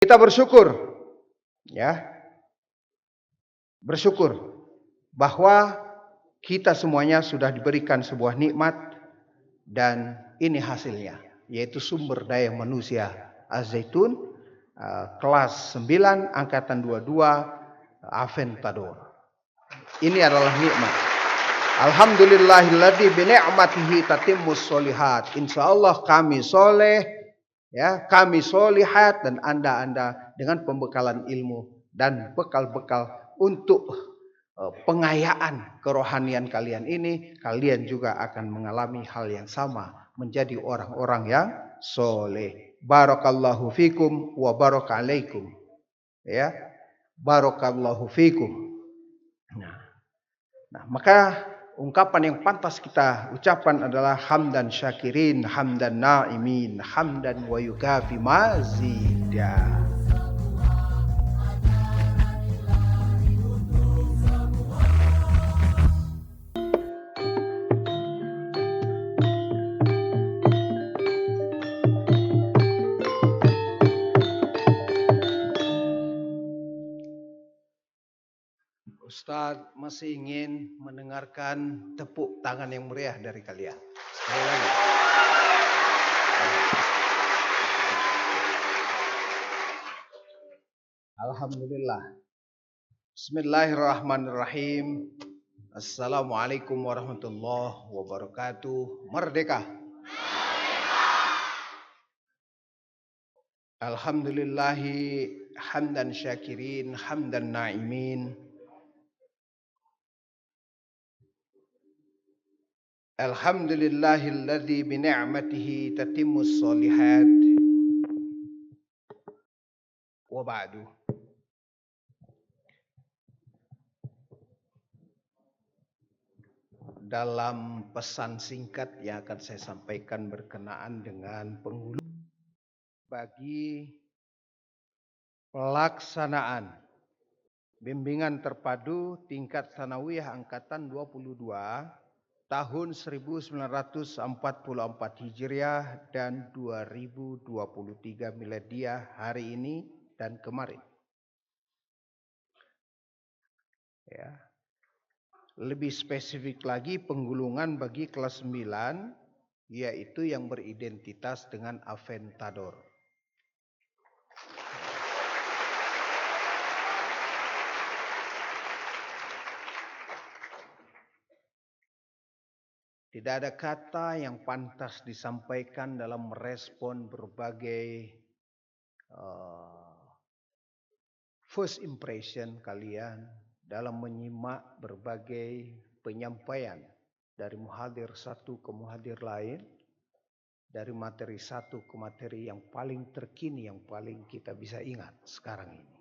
Kita bersyukur, ya, bersyukur bahwa kita semuanya sudah diberikan sebuah nikmat dan ini hasilnya, yaitu sumber daya manusia Az-Zaitun kelas 9 angkatan 22 Aventador. Ini adalah nikmat. Alhamdulillahilladzi bi ni'matihi tatimmus sholihat. Insyaallah kami soleh, ya, kami solihat, dan Anda dengan pembekalan ilmu dan bekal-bekal untuk pengayaan kerohanian kalian ini, kalian juga akan mengalami hal yang sama, menjadi orang-orang yang soleh. Barakallahu fikum wa barakalaikum. Ya, barakallahu fikum. Nah, maka ungkapan yang pantas kita ucapkan adalah hamdan syakirin, hamdan na'imin, hamdan wa yukafi mazida. Ustadz masih ingin mendengarkan tepuk tangan yang meriah dari kalian. Sekali lagi. Alhamdulillah. Bismillahirrahmanirrahim. Assalamualaikum warahmatullahi wabarakatuh. Merdeka. Alhamdulillahi hamdan syakirin, hamdan na'imin. Alhamdulillahilladzi bi ni'matihi tatimmus sholihat. Wa ba'du. Dalam pesan singkat yang akan saya sampaikan berkenaan dengan penghulu bagi pelaksanaan bimbingan terpadu tingkat sanawiyah angkatan 22 tahun 1944 Hijriah dan 2023 Miladiah hari ini dan kemarin. Ya. Lebih spesifik lagi penggulungan bagi kelas 9 yaitu yang beridentitas dengan Aventador. Tidak ada kata yang pantas disampaikan dalam merespon berbagai first impression kalian dalam menyimak berbagai penyampaian dari muhadir satu ke muhadir lain, dari materi satu ke materi yang paling terkini, yang paling kita bisa ingat sekarang ini.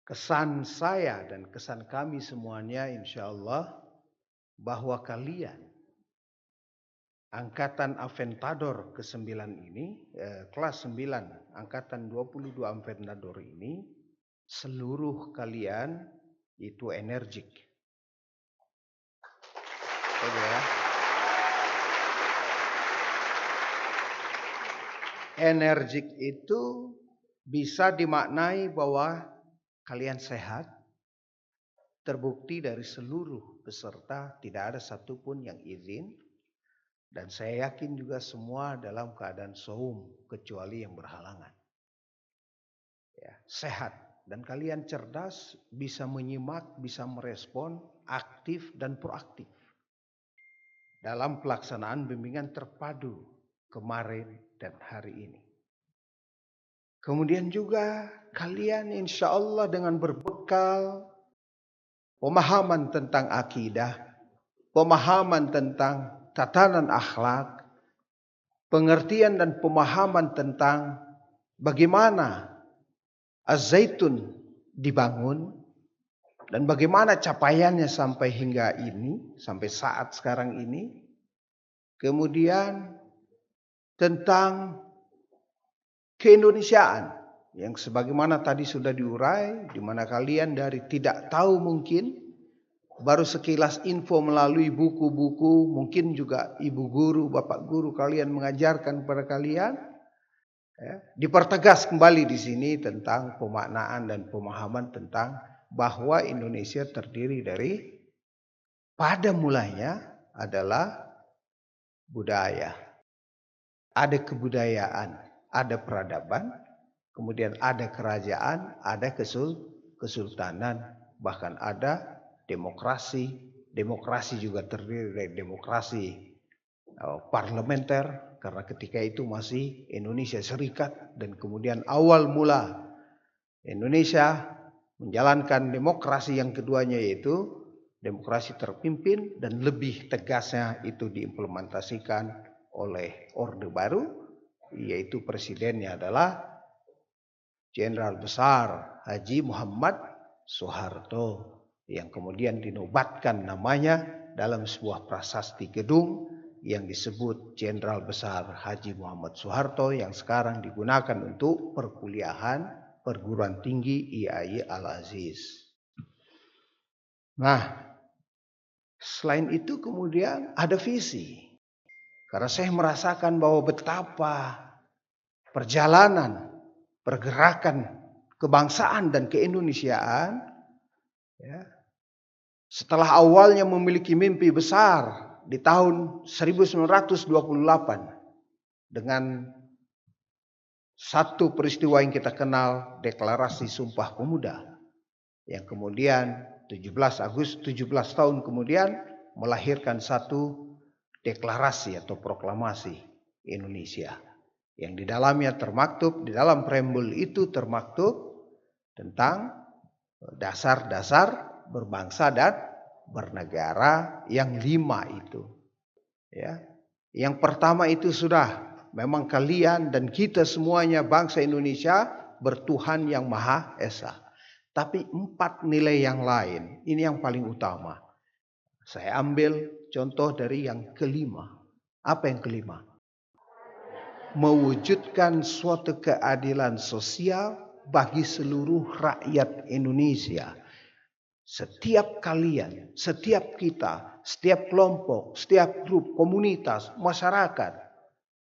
Kesan saya dan kesan kami semuanya insya Allah bahwa kalian angkatan Aventador ke-9 ini, kelas 9 angkatan 22 Aventador ini, seluruh kalian itu energik. Oke, ya. Energik itu bisa dimaknai bahwa kalian sehat, terbukti dari seluruh peserta tidak ada satupun yang izin, dan saya yakin juga semua dalam keadaan saum kecuali yang berhalangan. Ya, sehat dan kalian cerdas, bisa menyimak, bisa merespon, aktif dan proaktif dalam pelaksanaan bimbingan terpadu kemarin dan hari ini. Kemudian juga kalian insya Allah dengan berbekal pemahaman tentang akidah, pemahaman tentang tatanan akhlak, pengertian dan pemahaman tentang bagaimana Az-Zaitun dibangun dan bagaimana capaiannya sampai hingga ini, sampai saat sekarang ini. Kemudian tentang keindonesiaan yang sebagaimana tadi sudah diurai, di mana kalian dari tidak tahu mungkin baru sekilas info melalui buku-buku, mungkin juga ibu guru, bapak guru kalian mengajarkan kepada kalian, Ya, dipertegas kembali di sini tentang pemaknaan dan pemahaman tentang bahwa Indonesia terdiri dari pada mulanya adalah budaya. Ada kebudayaan, ada peradaban, kemudian ada kerajaan, ada kesultanan, bahkan ada demokrasi. Demokrasi juga terdiri dari demokrasi parlementer, karena ketika itu masih Indonesia Serikat, dan kemudian awal mula Indonesia menjalankan demokrasi yang keduanya, yaitu demokrasi terpimpin, dan lebih tegasnya itu diimplementasikan oleh Orde Baru, yaitu presidennya adalah Jenderal Besar Haji Muhammad Soeharto, yang kemudian dinobatkan namanya dalam sebuah prasasti gedung yang disebut Jenderal Besar Haji Muhammad Soeharto, yang sekarang digunakan untuk perkuliahan perguruan tinggi IAI Al-Aziz. Nah, selain itu kemudian ada visi. Karena saya merasakan bahwa betapa perjalanan, pergerakan kebangsaan dan keindonesiaan, ya, setelah awalnya memiliki mimpi besar di tahun 1928 dengan satu peristiwa yang kita kenal, Deklarasi Sumpah Pemuda, yang kemudian 17 tahun kemudian melahirkan satu deklarasi atau proklamasi Indonesia, yang di dalamnya termaktub, di dalam preambul itu termaktub tentang dasar-dasar berbangsa dan bernegara yang 5 itu. Ya. Yang pertama itu sudah, memang kalian dan kita semuanya bangsa Indonesia bertuhan yang Maha Esa. Tapi 4 nilai yang lain, ini yang paling utama. Saya ambil contoh dari yang kelima. Apa yang kelima? Mewujudkan suatu keadilan sosial bagi seluruh rakyat Indonesia. Setiap kalian, setiap kita, setiap kelompok, setiap grup, komunitas, masyarakat,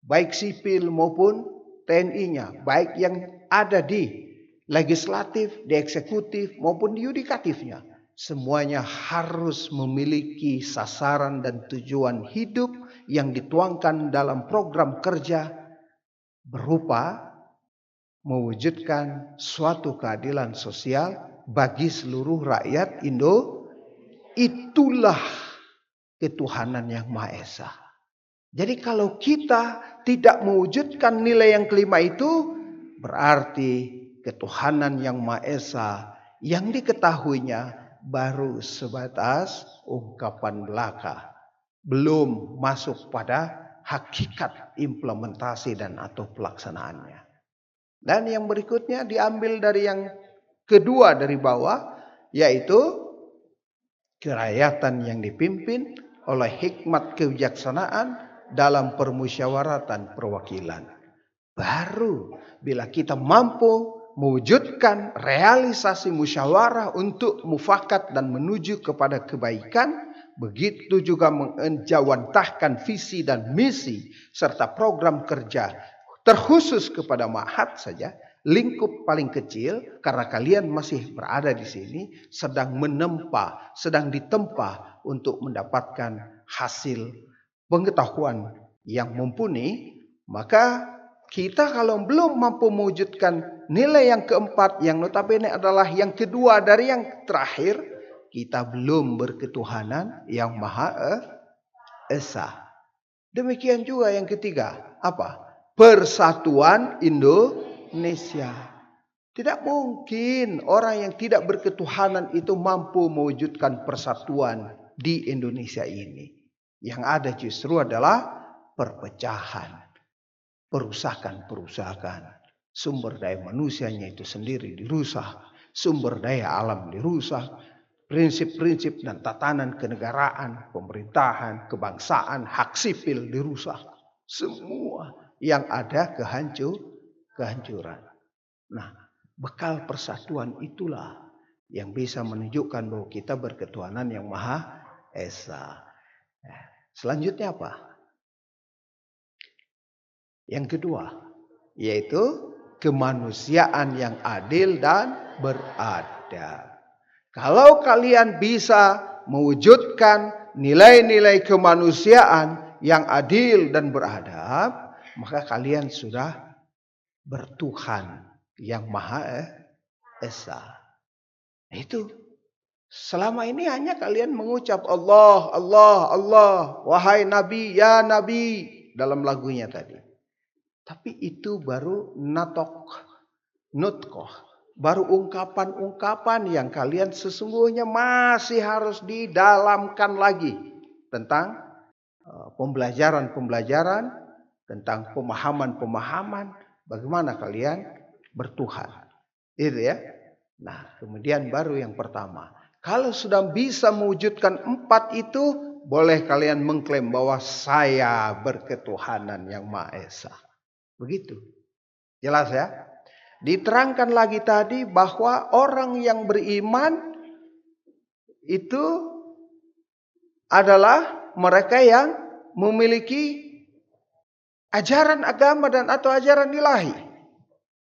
baik sipil maupun TNI-nya, baik yang ada di legislatif, di eksekutif maupun di yudikatifnya, semuanya harus memiliki sasaran dan tujuan hidup yang dituangkan dalam program kerja berupa mewujudkan suatu keadilan sosial bagi seluruh rakyat Indo. Itulah ketuhanan yang Maha Esa. Jadi kalau kita tidak mewujudkan nilai yang kelima itu, berarti ketuhanan yang Maha Esa yang diketahuinya baru sebatas ungkapan belaka, belum masuk pada hakikat implementasi dan atau pelaksanaannya. Dan yang berikutnya diambil dari yang kedua dari bawah, yaitu kerakyatan yang dipimpin oleh hikmat kebijaksanaan dalam permusyawaratan perwakilan. Baru bila kita mampu mewujudkan realisasi musyawarah untuk mufakat dan menuju kepada kebaikan, begitu juga menjawantahkan visi dan misi serta program kerja terkhusus kepada Ma'had saja, lingkup paling kecil, karena kalian masih berada di sini, sedang ditempa untuk mendapatkan hasil pengetahuan yang mumpuni, maka kita kalau belum mampu mewujudkan nilai yang keempat, yang notabene adalah yang kedua dari yang terakhir, kita belum berketuhanan yang Maha Esa. Demikian juga yang ketiga, apa? Persatuan Indonesia. Tidak mungkin orang yang tidak berketuhanan itu mampu mewujudkan persatuan di Indonesia ini. Yang ada justru adalah perpecahan, perusakan. Sumber daya manusianya itu sendiri dirusak, sumber daya alam dirusak, prinsip-prinsip dan tatanan kenegaraan, pemerintahan, kebangsaan, hak sipil dirusak. Semua yang ada kehancuran. Nah, bekal persatuan itulah yang bisa menunjukkan bahwa kita berketuhanan yang Maha Esa. Selanjutnya apa? Yang kedua, yaitu kemanusiaan yang adil dan beradab. Kalau kalian bisa mewujudkan nilai-nilai kemanusiaan yang adil dan beradab, maka kalian sudah bertuhan yang Maha Esa. Itu. Selama ini hanya kalian mengucap Allah, Allah, Allah, wahai Nabi, ya Nabi, dalam lagunya tadi. Tapi itu baru nutkoh, baru ungkapan-ungkapan yang kalian sesungguhnya masih harus didalamkan lagi tentang pembelajaran-pembelajaran, tentang pemahaman-pemahaman, bagaimana kalian bertuhan. Itu ya. Nah, kemudian baru yang pertama. Kalau sudah bisa mewujudkan 4 itu, boleh kalian mengklaim bahwa saya berketuhanan yang Maha Esa. Begitu. Jelas ya? Diterangkan lagi tadi bahwa orang yang beriman itu adalah mereka yang memiliki ajaran agama dan atau ajaran ilahi.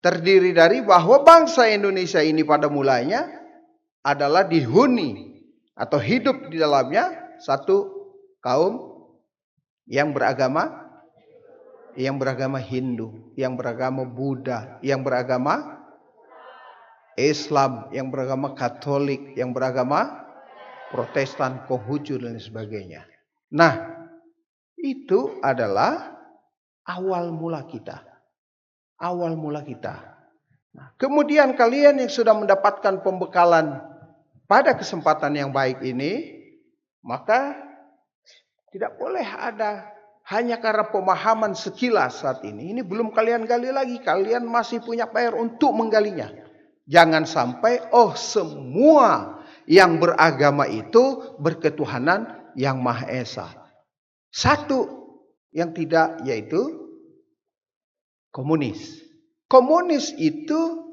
Terdiri dari bahwa bangsa Indonesia ini pada mulanya adalah dihuni atau hidup di dalamnya satu kaum yang beragama Hindu, yang beragama Buddha, yang beragama Islam, yang beragama Katolik, yang beragama Protestan, Konghucu dan sebagainya. Nah, itu adalah awal mula kita. Awal mula kita. Nah, kemudian kalian yang sudah mendapatkan pembekalan pada kesempatan yang baik ini, maka tidak boleh ada hanya karena pemahaman sekilas saat ini. Ini belum kalian gali lagi. Kalian masih punya PR untuk menggalinya. Jangan sampai, semua yang beragama itu berketuhanan yang Maha Esa. Satu yang tidak, yaitu komunis. Komunis itu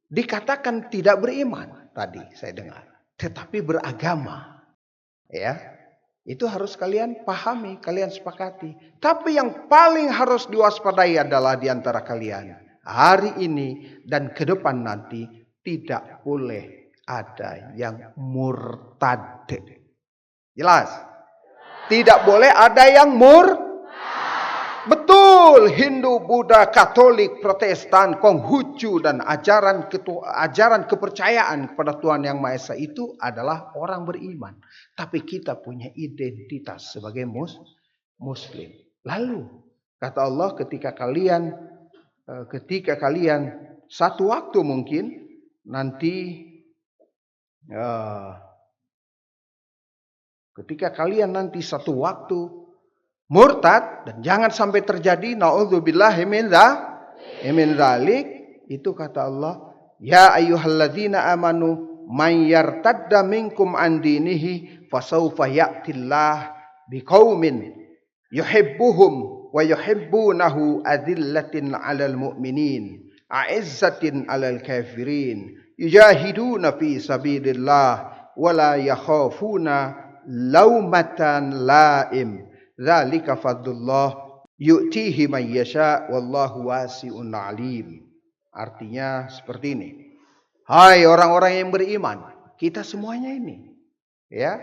dikatakan tidak beriman. Tadi saya dengar. Tetapi beragama. Ya. Itu harus kalian pahami, kalian sepakati. Tapi yang paling harus diwaspadai adalah di antara kalian. Hari ini dan ke depan nanti tidak boleh ada yang murtad. Jelas? Tidak boleh ada yang Betul, Hindu, Buddha, Katolik, Protestan, Konghucu dan ajaran kepercayaan kepada Tuhan Yang Maha Esa itu adalah orang beriman. Tapi kita punya identitas sebagai Muslim. Lalu kata Allah, ketika kalian satu waktu mungkin nanti ketika kalian nanti satu waktu murtad, dan jangan sampai terjadi, naudzubillahi min dzalik, itu kata Allah, ya ayyuhalladzina amanu may yartadda minkum an dinihi fasawfa ya'tillah biqaumin yuhibbuhum wa yuhibbunahu adillatin 'alal mu'minin a'izzatin 'alal kafirin yujahiduna fi sabilillah wa la yakhafuna laumatan laim. Dzalika fadlullah yu'tihi man yasha wallahu wasi'un alim. Artinya seperti ini. Hai orang-orang yang beriman, kita semuanya ini. Ya.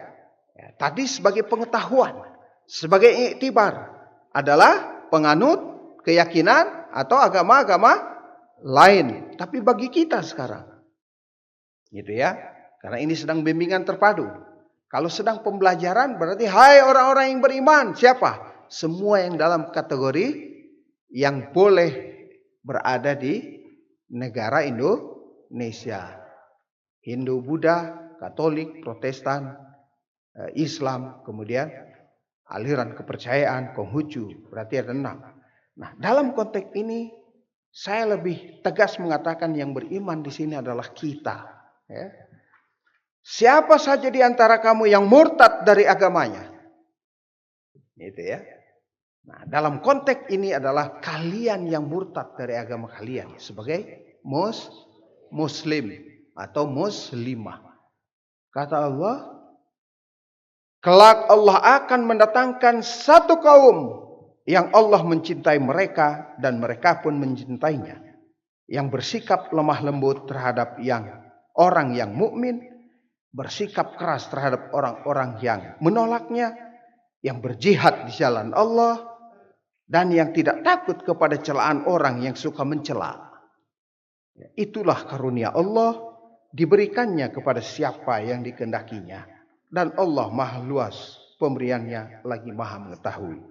Tadi sebagai pengetahuan, sebagai iktibar adalah penganut keyakinan atau agama-agama lain. Tapi bagi kita sekarang, gitu ya. Karena ini sedang bimbingan terpadu. Kalau sedang pembelajaran berarti hai orang-orang yang beriman. Siapa? Semua yang dalam kategori yang boleh berada di negara Indonesia. Hindu, Buddha, Katolik, Protestan, Islam, kemudian aliran kepercayaan, Konghucu. Berarti ada 6. Nah, dalam konteks ini saya lebih tegas mengatakan yang beriman di sini adalah kita. Ya. Siapa saja di antara kamu yang murtad dari agamanya? Itu ya. Nah, dalam konteks ini adalah kalian yang murtad dari agama kalian sebagai muslim atau muslimah. Kata Allah, kelak Allah akan mendatangkan satu kaum yang Allah mencintai mereka dan mereka pun mencintainya, yang bersikap lemah lembut terhadap orang yang mukmin, bersikap keras terhadap orang-orang yang menolaknya, yang berjihad di jalan Allah, dan yang tidak takut kepada celaan orang yang suka mencela. Itulah karunia Allah, diberikannya kepada siapa yang dikehendakinya, dan Allah maha luas pemberiannya lagi maha mengetahui.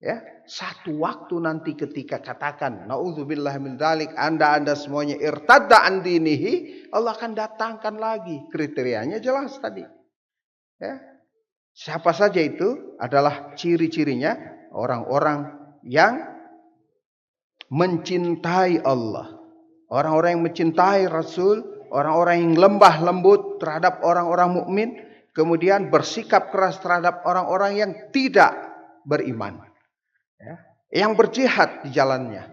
Ya, satu waktu nanti ketika katakan naudzubillah min dzalik, anda semuanya irtadda an dinihi, Allah akan datangkan lagi, kriterianya jelas tadi. Ya. Siapa saja itu adalah ciri-cirinya orang-orang yang mencintai Allah, orang-orang yang mencintai Rasul, orang-orang yang lembah lembut terhadap orang-orang mukmin, kemudian bersikap keras terhadap orang-orang yang tidak beriman. Ya, yang berjihad di jalannya,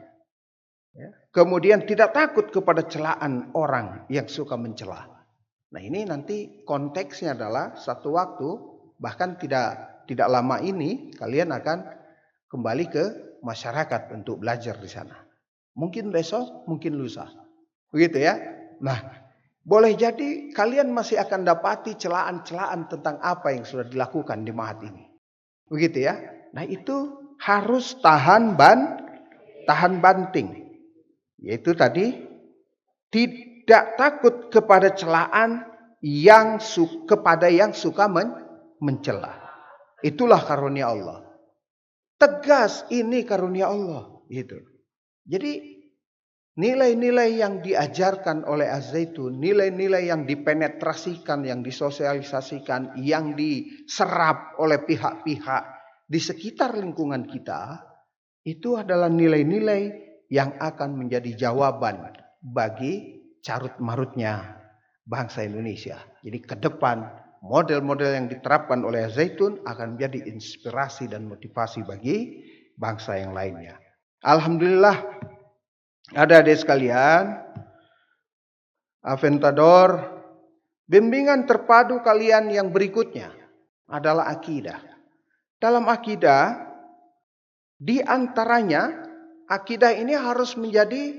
ya, kemudian tidak takut kepada celaan orang yang suka mencela. Nah, ini nanti konteksnya adalah satu waktu, bahkan tidak lama ini kalian akan kembali ke masyarakat untuk belajar di sana. Mungkin besok, mungkin lusa, begitu ya. Nah, boleh jadi kalian masih akan dapati celaan-celaan tentang apa yang sudah dilakukan di Mahat ini, begitu ya. Nah, itu harus tahan banting. Yaitu tadi tidak takut kepada celaan kepada yang suka mencela. Itulah karunia Allah. Tegas, ini karunia Allah, gitu. Jadi nilai-nilai yang diajarkan oleh Az-Zaitun, nilai-nilai yang dipenetrasikan, yang disosialisasikan, yang diserap oleh pihak-pihak di sekitar lingkungan kita, itu adalah nilai-nilai yang akan menjadi jawaban bagi carut marutnya bangsa Indonesia. Jadi ke depan model-model yang diterapkan oleh Zaitun akan menjadi inspirasi dan motivasi bagi bangsa yang lainnya. Alhamdulillah, adik-adik sekalian, Aventador, bimbingan terpadu kalian yang berikutnya adalah akidah. Dalam akidah, di antaranya akidah ini harus menjadi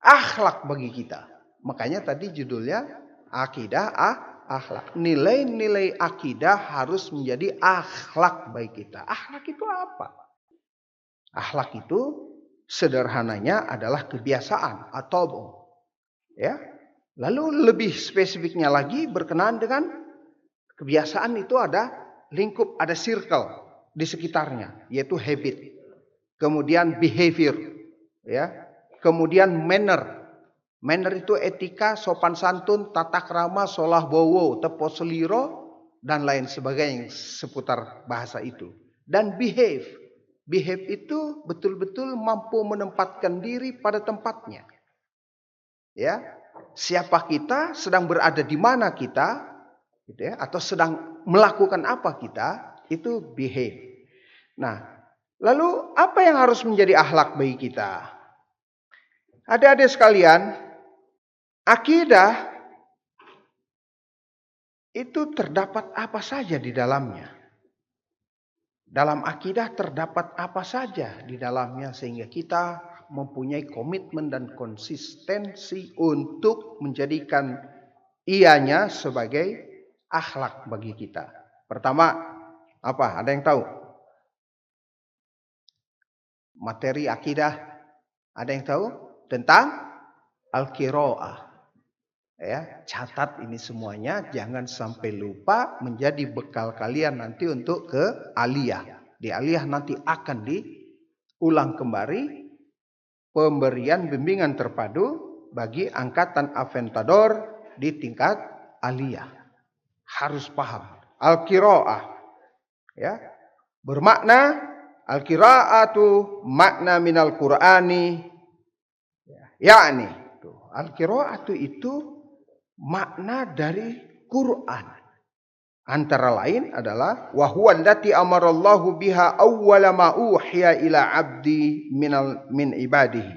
akhlak bagi kita. Makanya tadi judulnya akidah akhlak. Nilai-nilai akidah harus menjadi akhlak bagi kita. Akhlak itu apa? Akhlak itu sederhananya adalah kebiasaan atau ya. Lalu lebih spesifiknya lagi berkenaan dengan kebiasaan itu ada lingkup, ada circle di sekitarnya, yaitu habit. Kemudian behavior, ya. Kemudian manner. Manner itu etika, sopan santun, tata krama, solah bowo, tepo seliro, dan lain sebagainya seputar bahasa itu. Dan behave. Behave itu betul-betul mampu menempatkan diri pada tempatnya. Ya, siapa kita, sedang berada di mana kita, gitu ya, atau sedang melakukan apa kita, itu behave. Nah, lalu apa yang harus menjadi akhlak bagi kita? Adik-adik sekalian, akidah itu terdapat apa saja di dalamnya. Dalam akidah terdapat apa saja di dalamnya sehingga kita mempunyai komitmen dan konsistensi untuk menjadikan ianya sebagai akhlak bagi kita. Pertama, apa? Ada yang tahu? Materi akidah, ada yang tahu? Tentang al-qiraah. Ya, catat ini semuanya, jangan sampai lupa, menjadi bekal kalian nanti untuk ke aliyah. Di aliyah nanti akan diulang kembali pemberian bimbingan terpadu bagi angkatan Aventador di tingkat aliyah. Harus paham al-qiraah. Ya. Bermakna al-qiraatu makna minal Qur'ani. Yakni al-qiraatu itu makna dari Quran. Antara lain adalah wa huwa allati amarallahu biha awwala ma uhiya ila 'abdi min ibadihi.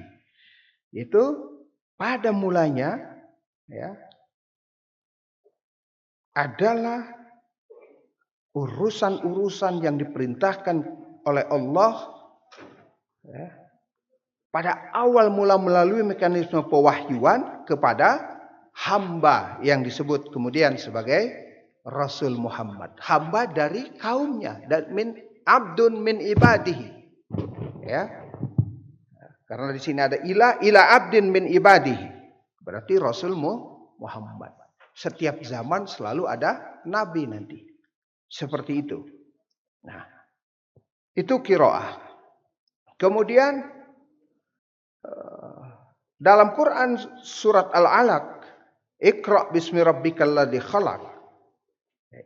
Itu pada mulanya ya adalah urusan-urusan yang diperintahkan oleh Allah, ya, pada awal mula melalui mekanisme pewahyuan kepada hamba yang disebut kemudian sebagai Rasul Muhammad. Hamba dari kaumnya, dan abdun min ibadihi. Ya. Karena di sini ada ila abdin min ibadihi. Berarti Rasul Muhammad. Setiap zaman selalu ada nabi nanti. Seperti itu. Nah, itu qiraah. Kemudian dalam Quran surat Al-Alaq, Iqra bismi rabbikal ladzi khalaq.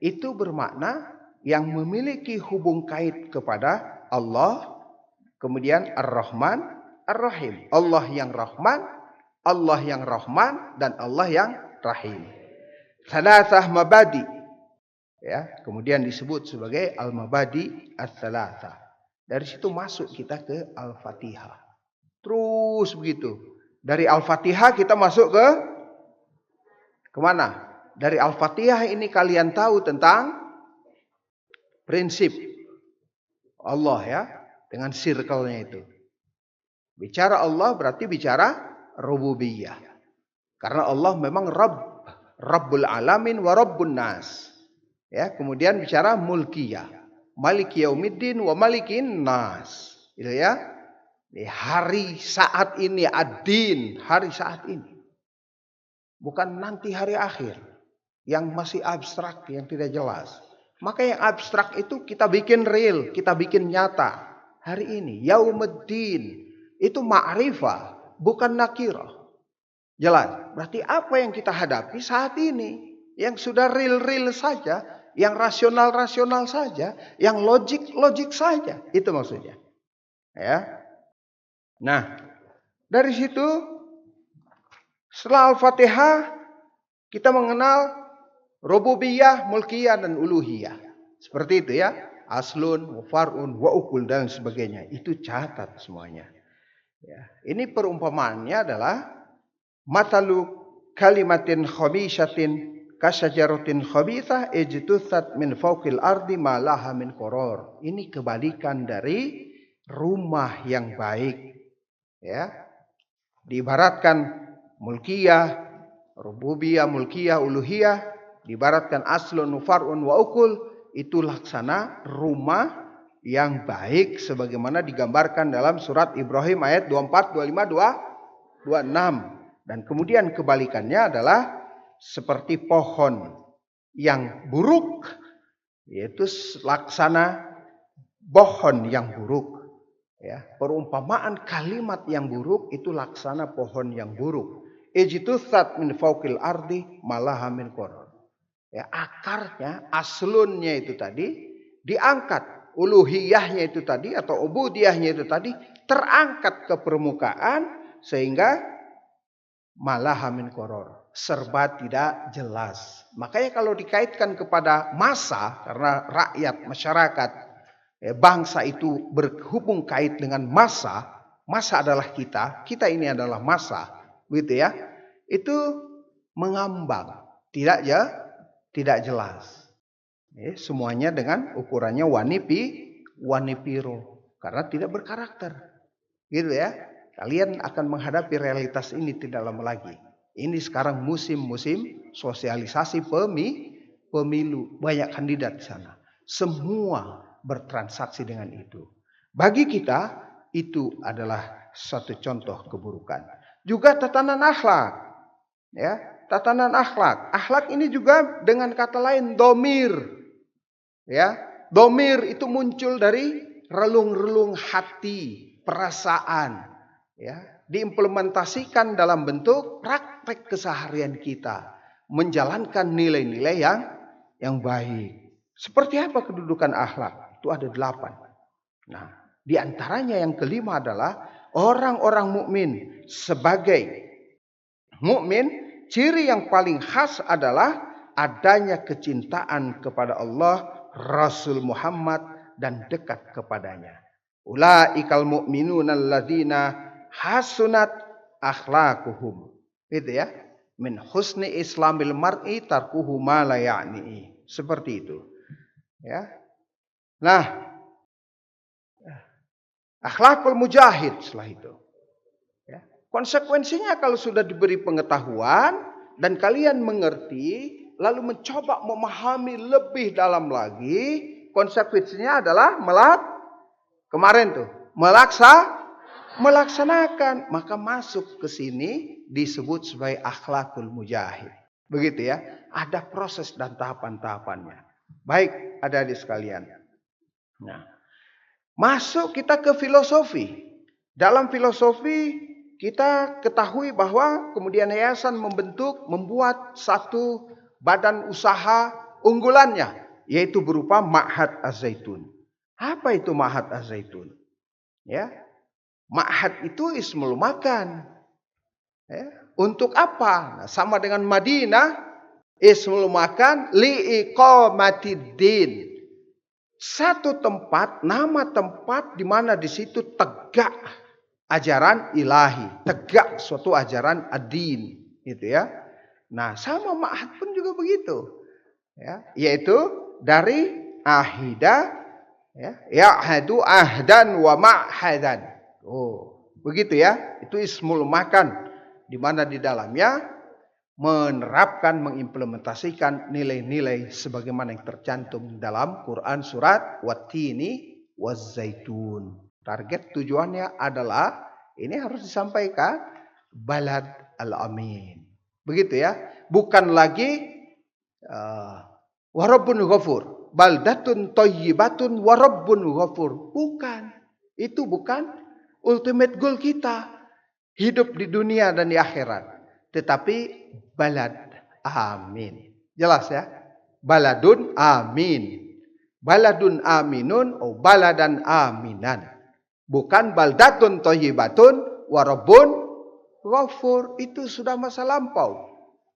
Itu bermakna yang memiliki hubung kait kepada Allah, kemudian Ar-Rahman, Ar-Rahim. Allah yang Rahman, Allah yang Rahman, dan Allah yang Rahim. Thalathah mabadi. Ya, kemudian disebut sebagai al-mabadi ats-tsalatsah. Dari situ masuk kita ke Al-Fatihah. Terus begitu. Dari Al-Fatihah kita masuk ke kemana? Dari Al-Fatihah ini kalian tahu tentang prinsip Allah, ya, dengan circle-nya itu. Bicara Allah berarti bicara rububiyah. Karena Allah memang Rabbul Alamin wa Rabbun Nas. Ya, kemudian bicara mulkiyah, Maliki Yaumiddin wa Malikin Nas. Gitu ya. Di hari saat ini, ad-din, hari saat ini. Bukan nanti hari akhir yang masih abstrak, yang tidak jelas. Maka yang abstrak itu kita bikin real, kita bikin nyata. Hari ini, Yaumuddin, itu ma'rifah, bukan nakirah. Jelas. Berarti apa yang kita hadapi saat ini, yang sudah real-real saja, yang rasional-rasional saja, yang logik-logik saja. Itu maksudnya. Ya. Nah, dari situ setelah Al-Fatihah kita mengenal rububiyah, mulkiyah, dan uluhiyah. Seperti itu ya. Aslun, wa far'un, wa ukul, dan sebagainya. Itu catat semuanya. Ya. Ini perumpamaannya adalah matalu kalimatin khabishatin kasyajaratin khabithah ijtutsat min fawqil ardi ma laha min qaror. Ini kebalikan dari rumah yang baik. Ya. Diibaratkan mulkiyah, rububiyah, mulkiyah, uluhiyah, diibaratkan aslun, far'un, wa ukul, itu laksana rumah yang baik sebagaimana digambarkan dalam surat Ibrahim ayat 24, 25, 26. Dan kemudian kebalikannya adalah seperti pohon yang buruk, yaitu laksana pohon yang buruk. Ya, perumpamaan kalimat yang buruk itu laksana pohon yang buruk. Ijtutsat min fawqil ardi malaha min qaror. Ya, akarnya, aslunnya itu tadi diangkat, uluhiyahnya itu tadi atau ubudiyahnya itu tadi terangkat ke permukaan sehingga malaha min qaror, serba tidak jelas. Makanya kalau dikaitkan kepada massa, karena rakyat, masyarakat, bangsa itu berhubung kait dengan massa, massa adalah kita ini adalah massa, gitu ya. Itu mengambang, tidak jelas. Semuanya dengan ukurannya wanipiro, karena tidak berkarakter. Gitu ya. Kalian akan menghadapi realitas ini tidak lama lagi. Ini sekarang musim sosialisasi pemilu, banyak kandidat di sana. Semua bertransaksi dengan itu. Bagi kita itu adalah satu contoh keburukan. Juga tatanan akhlak. Ya, tatanan akhlak. Akhlak ini juga dengan kata lain domir. Ya, domir itu muncul dari relung-relung hati, perasaan. Ya, diimplementasikan dalam bentuk praktek keseharian kita, menjalankan nilai-nilai yang baik. Seperti apa kedudukan akhlak? Itu ada 8. Nah, di antaranya yang kelima adalah orang-orang mukmin. Sebagai mukmin, ciri yang paling khas adalah adanya kecintaan kepada Allah, Rasul Muhammad, dan dekat kepadanya. Ulaikal mu'minuna alladzina hasunat akhlaquhum. Itu ya. Min husni islamil mar'i tarkuhu ma la ya'ni. Seperti itu. Ya. Nah, akhlakul mujahid setelah itu. Ya. Konsekuensinya kalau sudah diberi pengetahuan dan kalian mengerti, lalu mencoba memahami lebih dalam lagi, konsekuensinya adalah melaksanakan, maka masuk ke sini disebut sebagai akhlakul mujahid. Begitu ya, ada proses dan tahapan-tahapannya. Baik, adik-adik sekalian. Nah, masuk kita ke filosofi. Dalam filosofi kita ketahui bahwa kemudian yayasan membuat satu badan usaha unggulannya, yaitu berupa Ma'had Az-Zaitun. Apa itu Ma'had Az-Zaitun? Ya, Ma'had itu ismul makan. Ya, untuk apa? Nah, sama dengan Madinah, ismul makan liiqamatiddin. Satu tempat, nama tempat di mana di situ tegak ajaran ilahi, tegak suatu ajaran ad-din, gitu ya. Nah, sama Ma'had pun juga begitu. Ya, yaitu dari ahida, ya, ya'hadu ahdan wa ma'hadan. Oh, begitu ya. Itu ismul makan, di mana di dalamnya menerapkan, mengimplementasikan nilai-nilai sebagaimana yang tercantum dalam Quran surat Wat-Tini Waz-Zaitun. Target tujuannya adalah ini harus disampaikan balad al-amin. Begitu ya. Bukan lagi warabbun ghafur, baldatun thayyibatun warabbun ghafur. Bukan. Itu bukan ultimate goal kita hidup di dunia dan di akhirat. Tetapi balad amin. Jelas ya? Baladun amin. Baladun aminun o baladan aminan. Bukan baldatun thayyibatun wa rabbun ghafur. Itu sudah masa lampau.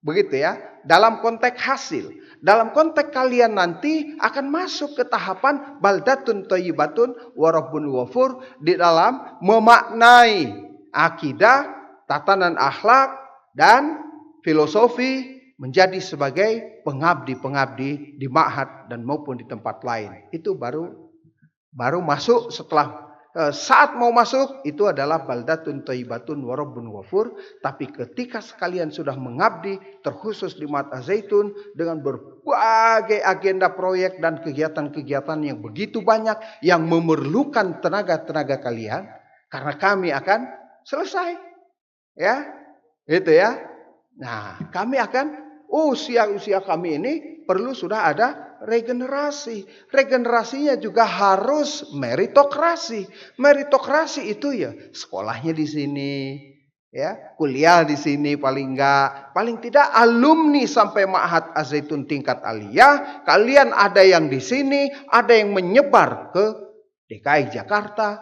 Begitu ya? Dalam konteks hasil. Dalam konteks kalian nanti akan masuk ke tahapan baldatun thayyibatun wa rabbun ghafur di dalam memaknai akidah, tatanan akhlak dan filosofi menjadi sebagai pengabdi-pengabdi di ma'had dan maupun di tempat lain. Itu baru masuk setelah saat mau masuk itu adalah baldatun thayyibatun wa rabbun ghafur. Tapi ketika sekalian sudah mengabdi terkhusus di Ma'had Az-Zaitun dengan berbagai agenda proyek dan kegiatan-kegiatan yang begitu banyak yang memerlukan tenaga-tenaga kalian, karena kami akan selesai. Ya. Itu ya. Nah, kami akan usia kami ini perlu sudah ada regenerasi. Regenerasinya juga harus meritokrasi. Meritokrasi itu ya sekolahnya di sini, ya, kuliah di sini paling tidak alumni sampai Ma'had Az-Zaitun tingkat aliyah, kalian ada yang di sini, ada yang menyebar ke DKI Jakarta,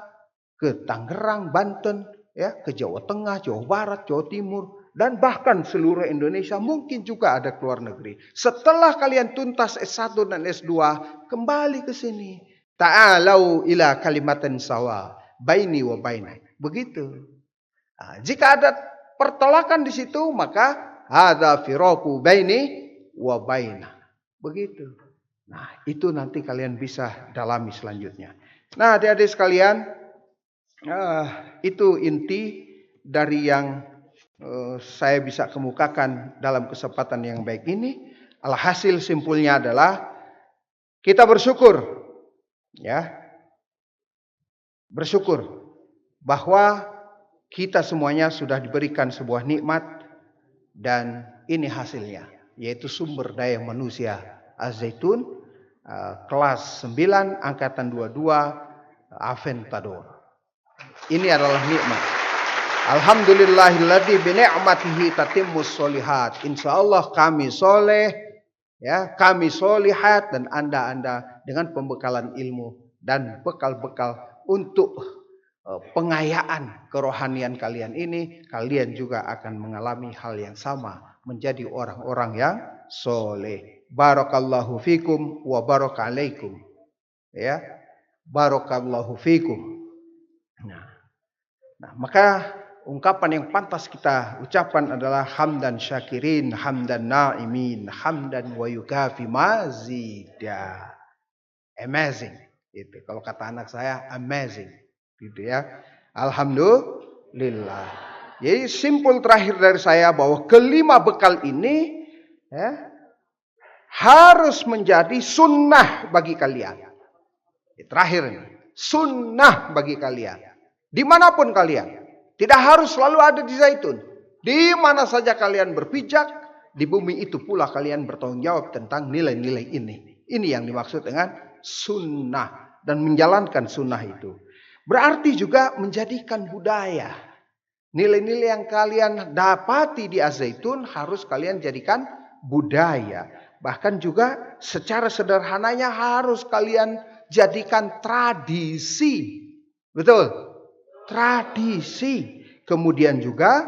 ke Tangerang, Banten, ya, ke Jawa Tengah, Jawa Barat, Jawa Timur, dan bahkan seluruh Indonesia, mungkin juga ada keluar negeri. Setelah kalian tuntas S1 dan S2, kembali ke sini. Ta'alau ila kalimatin sawa baini wa bainak. Begitu. Nah, jika ada pertolakan di situ, maka hadza firaku baini wa bainak. Begitu. Nah, itu nanti kalian bisa dalami selanjutnya. Nah, adik-adik sekalian, itu inti dari yang saya bisa kemukakan dalam kesempatan yang baik ini. Alhasil simpulnya adalah kita bersyukur, ya, bersyukur bahwa kita semuanya sudah diberikan sebuah nikmat dan ini hasilnya, yaitu sumber daya manusia Az-Zaitun kelas 9 angkatan 22 Aventador. Ini adalah nikmat. Alhamdulillahilladzi bi ni'matihi tatimmus sholihat. Insyaallah kami soleh, ya, kami solihat, dan Anda dengan pembekalan ilmu dan bekal-bekal untuk pengayaan kerohanian kalian ini, kalian juga akan mengalami hal yang sama, menjadi orang-orang yang soleh. Barakallahu fikum wa barakalaikum. Ya, barakallahu fikum. Nah, maka ungkapan yang pantas kita ucapkan adalah hamdan syakirin, hamdan na'imin, hamdan wa yukafi mazida. Amazing. Itu kalau kata anak saya amazing. Gitu ya. Alhamdulillah. Jadi simpul terakhir dari saya bahwa kelima bekal ini ya, harus menjadi sunnah bagi kalian. Terakhir ini, sunnah bagi kalian. Dimanapun kalian. Tidak harus selalu ada di Zaitun. Di mana saja kalian berpijak, di bumi itu pula kalian bertanggung jawab tentang nilai-nilai ini. Ini yang dimaksud dengan sunnah. Dan menjalankan sunnah itu. Berarti juga menjadikan budaya. Nilai-nilai yang kalian dapati di Az-Zaitun harus kalian jadikan budaya. Bahkan juga secara sederhananya harus kalian jadikan tradisi. Betul? Tradisi. Kemudian juga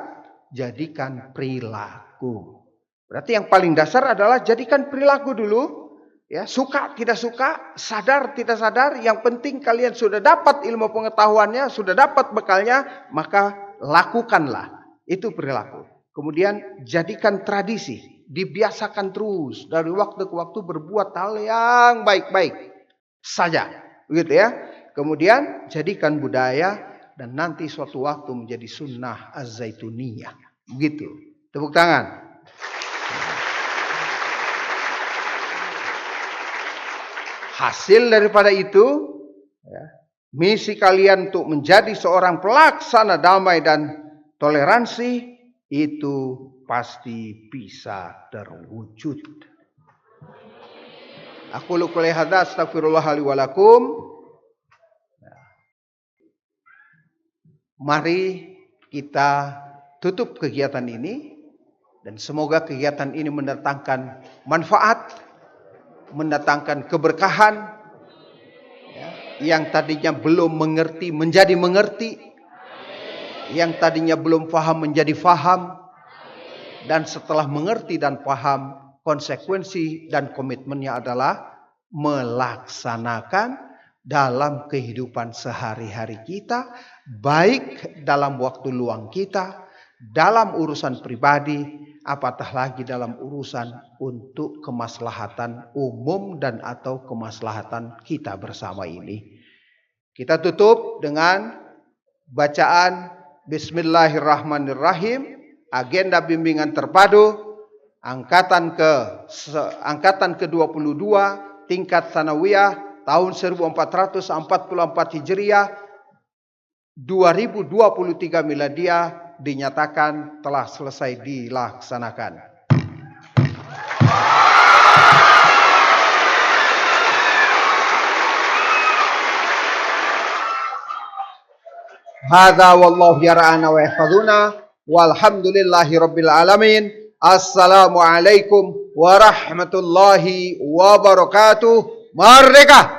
jadikan perilaku. Berarti yang paling dasar adalah jadikan perilaku dulu. Ya, suka tidak suka, sadar tidak sadar, yang penting kalian sudah dapat ilmu pengetahuannya, sudah dapat bekalnya, maka lakukanlah. Itu perilaku. Kemudian jadikan tradisi, dibiasakan terus dari waktu ke waktu berbuat hal yang baik-baik saja, begitu ya. Kemudian jadikan budaya dan nanti suatu waktu menjadi sunnah Az-Zaituniyah. Begitu. Tepuk tangan. Hasil daripada itu, ya, misi kalian untuk menjadi seorang pelaksana damai dan toleransi itu pasti bisa terwujud. Aku qouli hadza astaghfirullah li wa lakum. Mari kita tutup kegiatan ini dan semoga kegiatan ini mendatangkan manfaat, mendatangkan keberkahan, ya, yang tadinya belum mengerti menjadi mengerti, yang tadinya belum paham menjadi paham, dan setelah mengerti dan paham, konsekuensi dan komitmennya adalah melaksanakan dalam kehidupan sehari-hari kita, baik dalam waktu luang kita, dalam urusan pribadi, apatah lagi dalam urusan untuk kemaslahatan umum dan atau kemaslahatan kita bersama ini. Kita tutup dengan bacaan Bismillahirrahmanirrahim, agenda bimbingan terpadu angkatan ke-22 tingkat sanawiyah tahun 1444 Hijriah 2023 Miladiah dinyatakan telah selesai dilaksanakan. Hadza wallahu yara'ana wa yahfazuna walhamdulillahi rabbil alamin. Assalamualaikum warahmatullahi wabarakatuh. Merdeka!